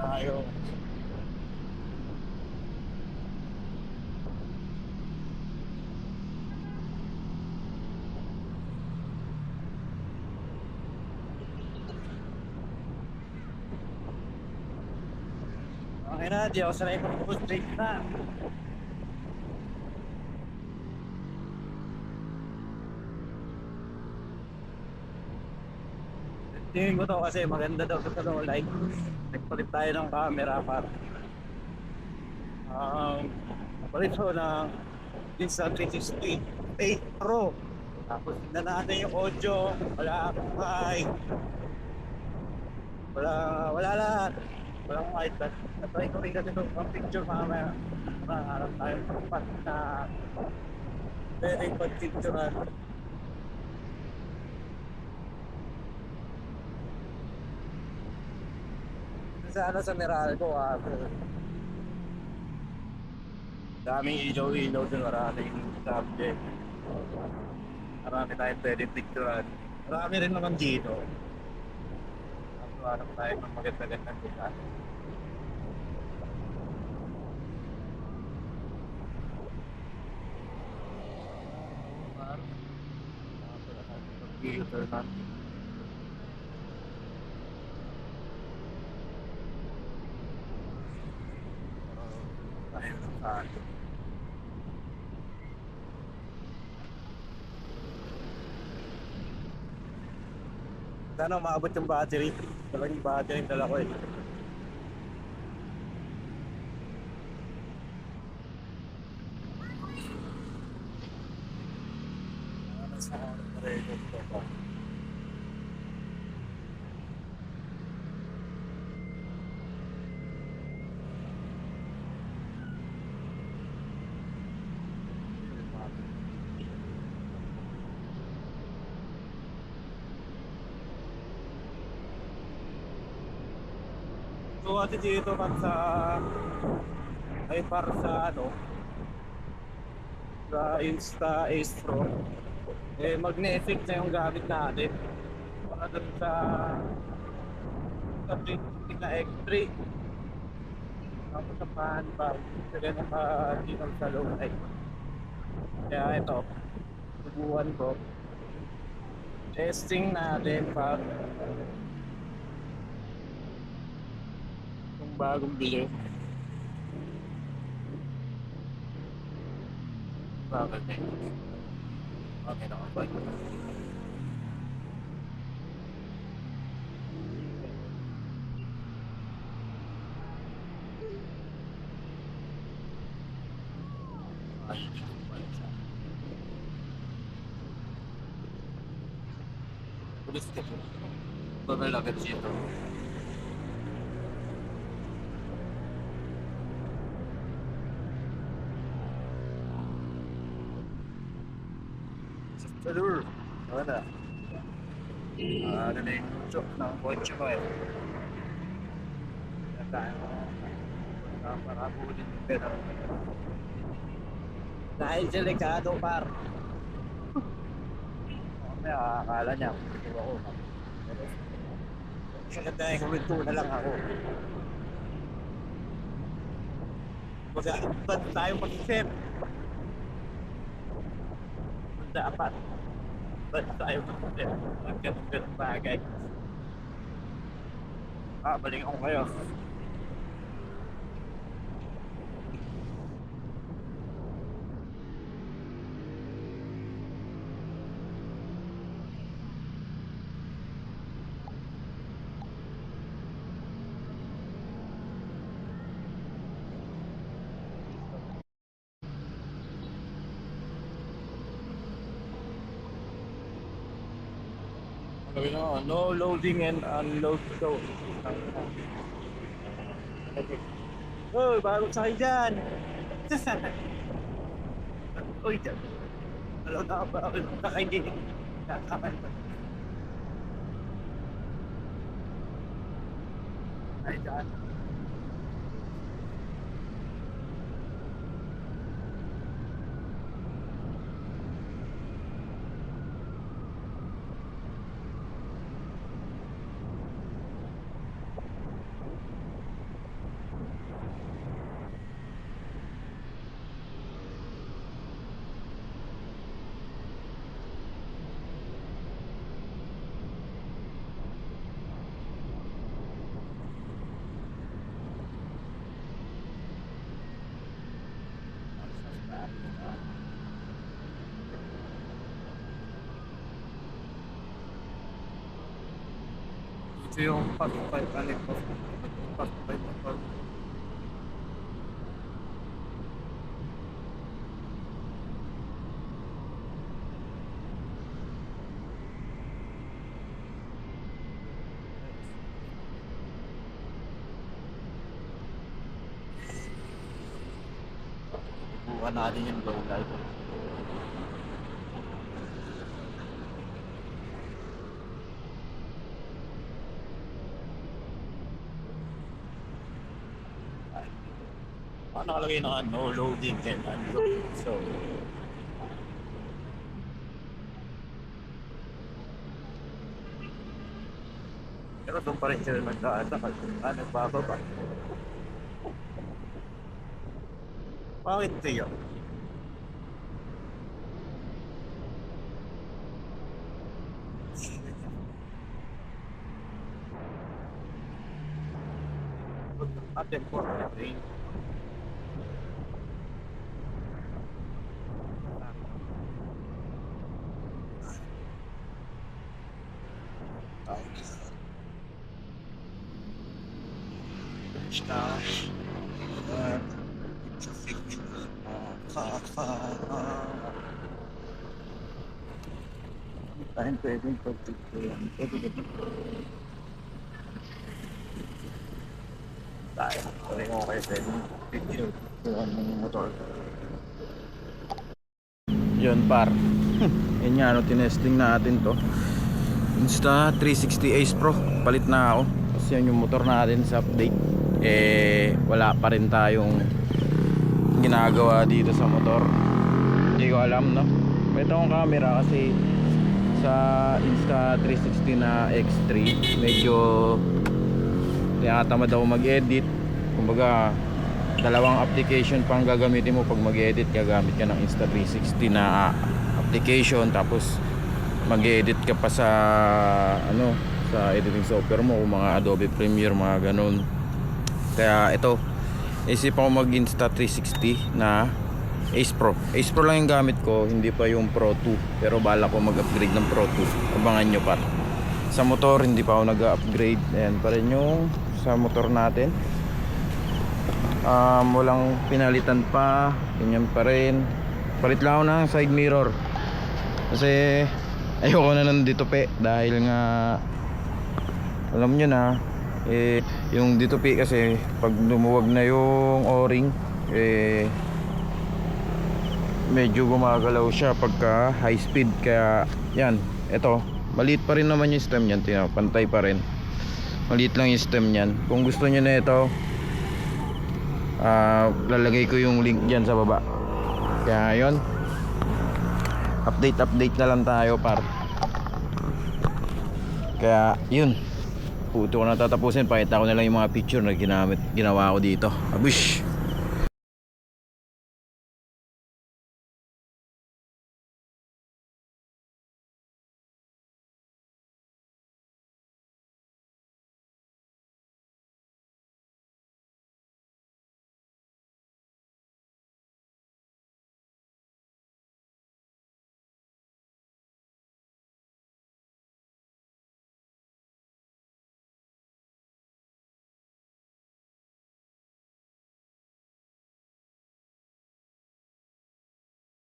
tayo. Okay na, di ako sanay mag-straight na. Tingin ko to kasi maganda daw sa low light. Nagpalit tayo ng camera para palit ko ng Insta360 Pro. Tapos tignan natin yung audio, wala akong mic, wala lahat. Walang mic. Natry ko rin kasi itong picture mamaya. Harap tayo pagpat na very pag-picturean. Sana sa Meralco daming ilaw-ilaw din, maraming subject, marami tayong pwede picturean, marami rin naman dito. Hanap tayo ng maganda-gandang lugar. Computer natin tayo sa sana maabot yung battery. Talagang battery yung dala ko eh. Sa record ko pa. So kasi dito pag sa ay para sa sa Insta Ace Pro magne-effect na yung gamit natin para dun sa 360 na X3. Tapos sa pan pa sila naka-dito sa low light. Kaya ito subukan ko, testing natin pag yung bagong bili. Bakit eh? Okay na ako. Pulis ka po. Babalagan siya ito. Salur! Ano na? Ano na yung chok ng kotse ko eh. Nagkaan ko. Nakapulin yung pera. Dahil delikado par. May akala niya ito ako. Sa ganda yung huwinto na lang ako. Ba't tayo mag-isip? Dapat ba't tayo mag-isip? Ganun bagay. Balik ako kayo. No loading and unload zone. Oh, bago sakay dyan. Uy, dyan. Alam na ba? Sakay din. Kakapal pa. Ay, dyan. Ito yung pasupay balik ko. Pasupay motor. Bukan natin yung low light. Paano nakalagay na no loading and unload? So, pero doon pa rin sila nagdaan na nagbababa. Bakit tiyo? Atin po rin. Tayo pwedeng pagpipilihan. Tayo. Pwede ko kayo pwedeng pipilihan ng motor. Yun par. Yun nga ano, tinesting natin to. Insta 360 Ace Pro. Palit na ako. Kasi yan yung motor natin sa update. Wala pa rin tayong ginagawa dito sa motor. Hindi ko alam, no? Ito akong camera kasi sa Insta 360 na X3 medyo tinatamad ako mag-edit. Kumbaga dalawang application pang gagamitin mo pag mag-edit. Gagamit ka ng Insta 360 na application, tapos mag-edit ka pa sa ano, sa editing software mo, mga Adobe Premiere, mga ganun. Kaya ito, isip ako mag Insta 360 na Ace Pro. Ace Pro lang yung gamit ko, hindi pa yung Pro 2. Pero bala ko mag-upgrade ng Pro 2. Abangan nyo pa. Sa motor, hindi pa ako nag-upgrade. Ayan pa rin yung sa motor natin. Walang pinalitan pa. Ganyan pa rin. Palit lang ako ng side mirror. Kasi ayoko na ng ditupi. Dahil nga alam nyo na, yung ditupi kasi pag lumuwag na yung o-ring, medyo gumagalaw siya pagka high speed. Kaya yan, eto, maliit pa rin naman yung stem nyan, pantay pa rin, maliit lang yung stem nyan. Kung gusto nyo na ito, lalagay ko yung link dyan sa baba. Kaya yun, update na lang tayo par. Kaya yun, puto ko na tatapusin. Pakita ko na lang yung mga picture na ginawa ko dito. Abush!